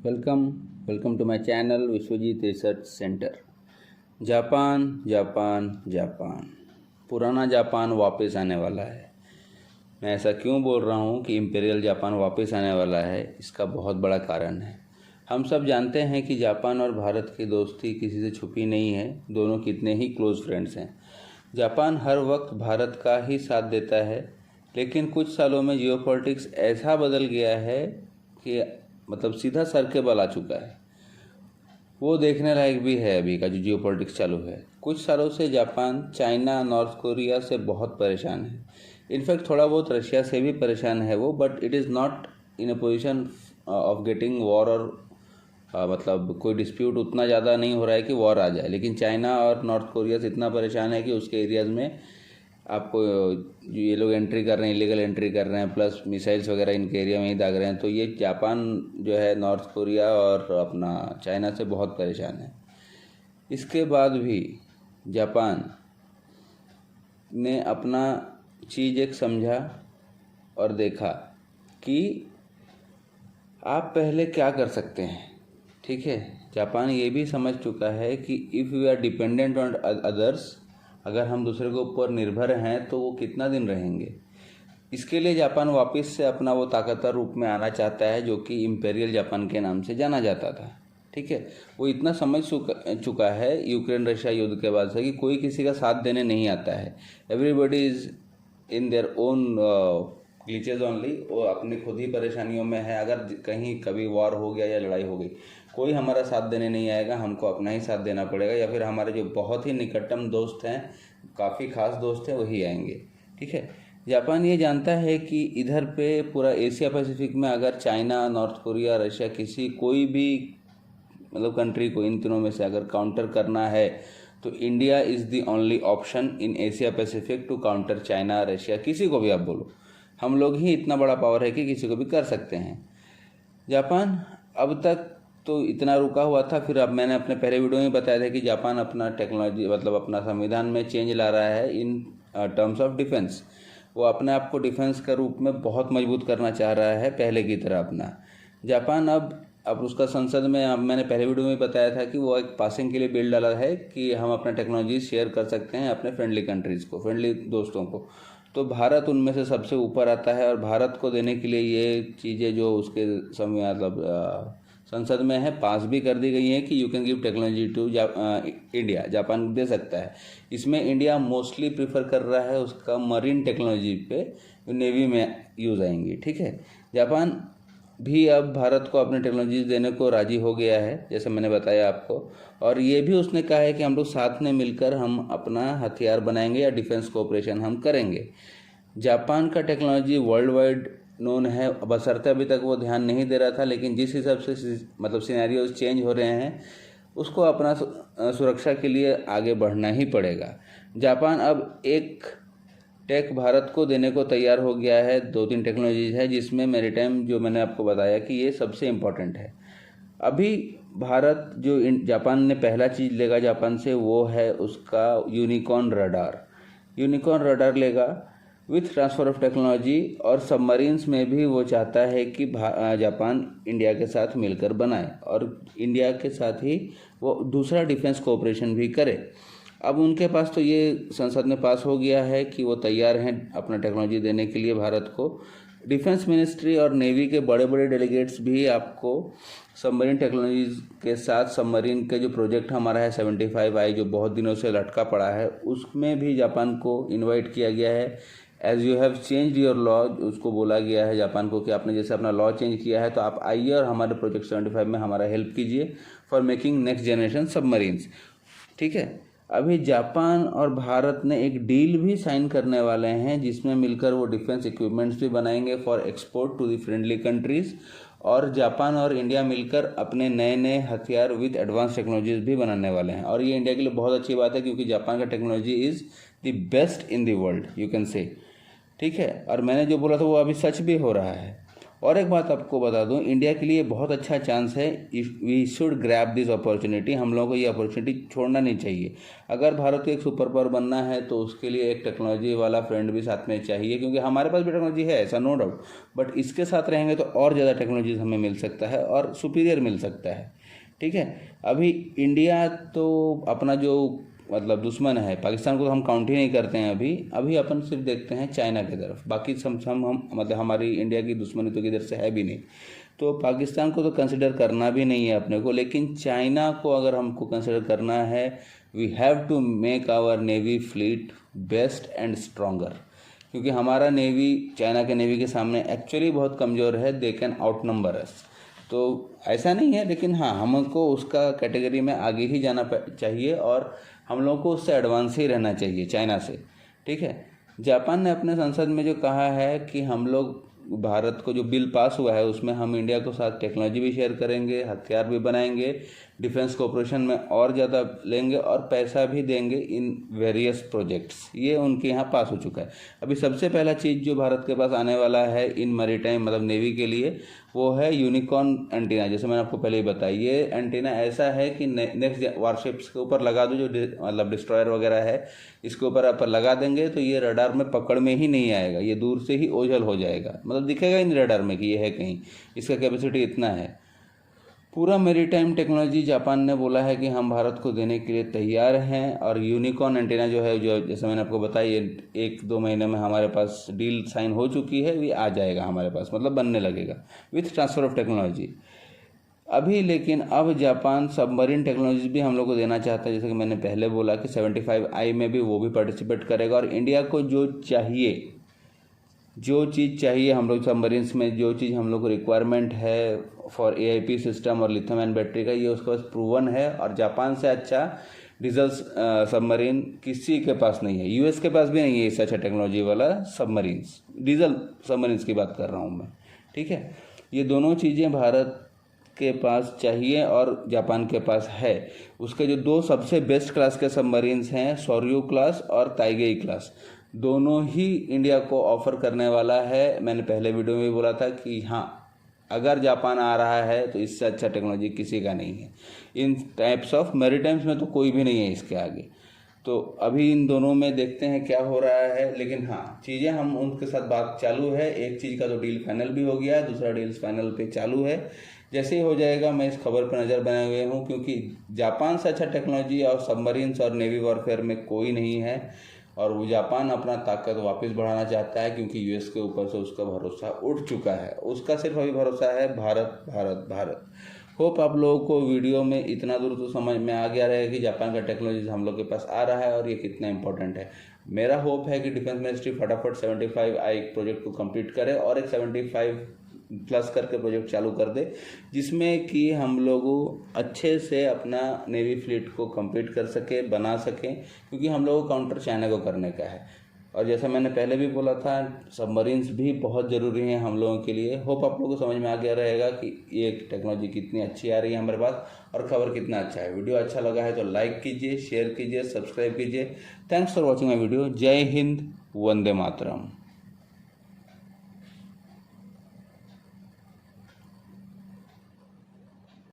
Welcome welcome to my channel Vishwajeet research centre. Japan Japan Japan, पुराना Japan वापस आने वाला है। मैं ऐसा क्यों बोल रहा हूँ कि इम्पीरियल जापान वापस आने वाला है, इसका बहुत बड़ा कारण है। हम सब जानते हैं कि जापान और भारत की दोस्ती किसी से छुपी नहीं है, दोनों कितने ही क्लोज फ्रेंड्स हैं। जापान हर वक्त भारत का ही साथ देता है, लेकिन कुछ सालों में जियोपॉलिटिक्स ऐसा बदल गया है कि सीधा सर के बल आ चुका है। वो देखने लायक भी है अभी का जो जियोपॉलिटिक्स चालू है। कुछ सालों से जापान चाइना, नॉर्थ कोरिया से बहुत परेशान है। इनफैक्ट थोड़ा बहुत रशिया से भी परेशान है वो, but it is not in a position of getting war और कोई डिस्प्यूट उतना ज़्यादा नहीं हो रहा है कि वॉर आ जाए। लेकिन चाइना और नॉर्थ कोरिया से इतना परेशान है कि उसके एरियाज़ में आपको जो ये लोग एंट्री कर रहे हैं, इलीगल एंट्री कर रहे हैं, प्लस मिसाइल्स वगैरह इनके एरिया में ही दाग रहे हैं। तो ये जापान जो है नॉर्थ कोरिया और अपना चाइना से बहुत परेशान है। इसके बाद भी जापान ने अपना चीज़ एक समझा और देखा कि आप पहले क्या कर सकते हैं। ठीक है, जापान ये भी समझ चुका है कि if we are dependent on others, अगर हम दूसरे के ऊपर निर्भर हैं तो वो कितना दिन रहेंगे। इसके लिए जापान वापस से अपना वो ताकतवर रूप में आना चाहता है जो कि इम्पेरियल जापान के नाम से जाना जाता था। ठीक है, वो इतना समझ चुका है यूक्रेन रशिया युद्ध के बाद से कि कोई किसी का साथ देने नहीं आता है। Everybody is in their own glitches only, वो अपनी खुद ही परेशानियों में है। अगर कहीं कभी वॉर हो गया या लड़ाई हो गई, कोई हमारा साथ देने नहीं आएगा, हमको अपना ही साथ देना पड़ेगा, या फिर हमारे जो बहुत ही निकटतम दोस्त हैं, काफ़ी खास दोस्त हैं, वही आएंगे। ठीक है, जापान ये जानता है कि इधर पे पूरा एशिया पैसिफिक में अगर चाइना, नॉर्थ कोरिया, रशिया किसी कोई भी कंट्री को इन तीनों में से अगर काउंटर करना है तो India is the only option in Asia Pacific to counter China, Russia, किसी को भी आप बोलो। हम लोग ही इतना बड़ा पावर है कि किसी को भी कर सकते हैं। जापान अब तक तो इतना रुका हुआ था, फिर अब मैंने अपने पहले वीडियो में बताया था कि जापान अपना टेक्नोलॉजी अपना संविधान में चेंज ला रहा है इन टर्म्स ऑफ डिफेंस। वो अपने आप को डिफेंस के रूप में बहुत मजबूत करना चाह रहा है पहले की तरह अपना। जापान अब उसका संसद में, अब मैंने पहले वीडियो में बताया था कि वो एक पासिंग के लिए बिल डाला है कि हम अपना टेक्नोलॉजी शेयर कर सकते हैं अपने फ्रेंडली कंट्रीज़ को, फ्रेंडली दोस्तों को। तो भारत उनमें से सबसे ऊपर आता है और भारत को देने के लिए ये चीज़ें जो उसके संसद में है पास भी कर दी गई हैं कि you can give technology to India, Japan दे सकता है। इसमें इंडिया मोस्टली प्रीफर कर रहा है उसका मरीन टेक्नोलॉजी पे, नेवी में यूज़ आएंगी। ठीक है, जापान भी अब भारत को अपनी टेक्नोलॉजी देने को राजी हो गया है, जैसे मैंने बताया आपको। और ये भी उसने कहा है कि हम लोग साथ में मिलकर हम अपना हथियार बनाएंगे या डिफेंस कोऑपरेशन हम करेंगे। जापान का टेक्नोलॉजी वर्ल्ड वाइड नोन है, बशर्ते अभी तक वो ध्यान नहीं दे रहा था, लेकिन जिस हिसाब से सिनेरियोज चेंज हो रहे हैं उसको अपना सुरक्षा के लिए आगे बढ़ना ही पड़ेगा। जापान अब एक टेक भारत को देने को तैयार हो गया है। 2-3 टेक्नोलॉजीज है जिसमें मैरीटाइम, जो मैंने आपको बताया कि ये सबसे इम्पोर्टेंट है। अभी भारत जो जापान ने पहला चीज़ लेगा जापान से, वो है उसका यूनिकॉर्न रडार। यूनिकॉर्न रडार लेगा विथ ट्रांसफ़र ऑफ टेक्नोलॉजी, और सबमरीन्स में भी वो चाहता है कि जापान इंडिया के साथ मिलकर बनाए और इंडिया के साथ ही वो दूसरा डिफेंस कोऑपरेशन भी करे। अब उनके पास तो ये संसद में पास हो गया है कि वो तैयार हैं अपना टेक्नोलॉजी देने के लिए भारत को। डिफेंस मिनिस्ट्री और नेवी के बड़े बड़े डेलीगेट्स भी आपको सबमरीन टेक्नोलॉजीज के साथ, सबमरीन के जो प्रोजेक्ट हमारा है 75I जो बहुत दिनों से लटका पड़ा है, उसमें भी जापान को इनवाइट किया गया है। As you have change your law, उसको बोला गया है जापान को कि आपने जैसे अपना लॉ चेंज किया है तो आप आइए और हमारे प्रोजेक्ट 75 में हमारा हेल्प कीजिए for making next generation submarines. ठीक है, अभी जापान और भारत ने एक डील भी साइन करने वाले हैं जिसमें मिलकर वो डिफेंस इक्विपमेंट्स भी बनाएंगे for export to the friendly countries, और जापान और इंडिया मिलकर अपने नए नए हथियार विद एडवांस टेक्नोलॉजीज भी बनाने वाले हैं। और ये इंडिया के लिए बहुत अच्छी बात है क्योंकि जापान का technology is the best in the world, you can say. ठीक है, और मैंने जो बोला था वो अभी सच भी हो रहा है। और एक बात आपको बता दूं, इंडिया के लिए बहुत अच्छा चांस है, we should grab this opportunity. हम लोगों को ये अपॉर्चुनिटी छोड़ना नहीं चाहिए। अगर भारत को एक सुपर पावर बनना है तो उसके लिए एक टेक्नोलॉजी वाला फ्रेंड भी साथ में चाहिए, क्योंकि हमारे पास भी टेक्नोलॉजी है, ऐसा नो डाउट, बट इसके साथ रहेंगे तो और ज़्यादा टेक्नोलॉजीज हमें मिल सकता है और सुपीरियर मिल सकता है। ठीक है, अभी इंडिया तो अपना जो मतलब दुश्मन है, पाकिस्तान को तो हम काउंट ही नहीं करते हैं। अभी अपन सिर्फ देखते हैं चाइना की तरफ, बाकी हम मतलब हमारी इंडिया की दुश्मनी तो किधर से है भी नहीं, तो पाकिस्तान को तो कंसिडर करना भी नहीं है अपने को। लेकिन चाइना को अगर हमको कंसिडर करना है, we have to make our navy fleet best and stronger, क्योंकि हमारा नेवी चाइना के नेवी के सामने एक्चुअली बहुत कमज़ोर है। दे कैन आउट नंबर अस, तो ऐसा नहीं है, लेकिन हाँ हमको उसका कैटेगरी में आगे ही जाना चाहिए और हम लोगों को उससे एडवांस ही रहना चाहिए चाइना से। ठीक है, जापान ने अपने संसद में जो कहा है कि हम लोग भारत को जो बिल पास हुआ है उसमें हम इंडिया को साथ टेक्नोलॉजी भी शेयर करेंगे, हथियार भी बनाएंगे, डिफेंस कोऑपरेशन में और ज़्यादा लेंगे और पैसा भी देंगे इन वेरियस प्रोजेक्ट्स, ये उनके यहाँ पास हो चुका है। अभी सबसे पहला चीज़ जो भारत के पास आने वाला है इन मैरीटाइम मतलब नेवी के लिए, वो है यूनिकॉर्न एंटीना। जैसे मैंने आपको पहले ही बताया, ये एंटीना ऐसा है कि नेक्स्ट वारशिप्स के ऊपर लगा दो, जो मतलब डिस्ट्रॉयर वगैरह है, इसके ऊपर आप लगा देंगे तो ये रडार में पकड़ में ही नहीं आएगा, ये दूर से ही ओझल हो जाएगा, मतलब दिखेगा ही नहीं रडार में कि ये है कहीं। इसका कैपेसिटी इतना है। पूरा मेरीटाइम टेक्नोलॉजी जापान ने बोला है कि हम भारत को देने के लिए तैयार हैं। और यूनिकॉर्न एंटीना जो है, जो जैसे मैंने आपको बताया, ये 1-2 महीने में हमारे पास डील साइन हो चुकी है, ये आ जाएगा हमारे पास, मतलब बनने लगेगा विथ ट्रांसफ़र ऑफ टेक्नोलॉजी अभी। लेकिन अब जापान सबमरीन टेक्नोलॉजी भी हम लोग को देना चाहता है, जैसे कि मैंने पहले बोला कि 75I में भी वो भी पार्टिसिपेट करेगा। और इंडिया को जो चीज़ चाहिए हम लोग सबमरीन्स में, जो चीज़ हम लोग को रिक्वायरमेंट है फॉर AIP सिस्टम और लिथियम आयन बैटरी का, ये उसके पास प्रूवन है। और जापान से अच्छा डीजल सबमरीन किसी के पास नहीं है, US के पास भी नहीं है इससे अच्छा टेक्नोलॉजी वाला सबमरीन्स, डीजल सबमरीन्स की बात कर रहा हूँ मैं। ठीक है, ये दोनों चीज़ें भारत के पास चाहिए और जापान के पास है। उसके जो 2 सबसे बेस्ट क्लास के सबमरीन्स हैं, सोर्यू क्लास और ताइगेई क्लास, दोनों ही इंडिया को ऑफर करने वाला है। मैंने पहले वीडियो में भी बोला था कि हाँ, अगर जापान आ रहा है तो इससे अच्छा टेक्नोलॉजी किसी का नहीं है। इन टाइप्स ऑफ मैरीटाइम्स में तो कोई भी नहीं है इसके आगे। तो अभी इन दोनों में देखते हैं क्या हो रहा है। लेकिन हाँ, चीज़ें हम उनके साथ बात चालू है। एक चीज़ का तो डील फाइनल भी हो गया, दूसरा डील फाइनल पे चालू है। जैसे ही हो जाएगा मैं इस खबर पर नज़र बनाए हुए हूँ, क्योंकि जापान से अच्छा टेक्नोलॉजी और सबमरीन्स और नेवी वॉरफेयर में कोई नहीं है। और वो जापान अपना ताकत वापस बढ़ाना चाहता है, क्योंकि US के ऊपर से उसका भरोसा उठ चुका है। उसका सिर्फ अभी भरोसा है भारत भारत भारत। होप आप लोगों को वीडियो में इतना दूर तो समझ में आ गया रहेगा कि जापान का टेक्नोलॉजी हम लोग के पास आ रहा है और ये कितना इंपॉर्टेंट है। मेरा होप है कि डिफेंस मिनिस्ट्री फटाफट 75I प्रोजेक्ट को कंप्लीट करे और एक 75+ करके प्रोजेक्ट चालू कर दे, जिसमें कि हम लोग अच्छे से अपना नेवी फ्लीट को कंप्लीट कर सके, बना सकें, क्योंकि हम लोगों को काउंटर चाइना को करने का है। और जैसा मैंने पहले भी बोला था, सबमरीन्स भी बहुत ज़रूरी हैं हम लोगों के लिए। होप आप लोगों को समझ में आ गया रहेगा कि ये टेक्नोलॉजी कितनी अच्छी आ रही है हमारे पास और खबर कितना अच्छा है। वीडियो अच्छा लगा है तो लाइक कीजिए, शेयर कीजिए, सब्सक्राइब कीजिए। Thanks for watching my video. जय हिंद, वंदे मातरम।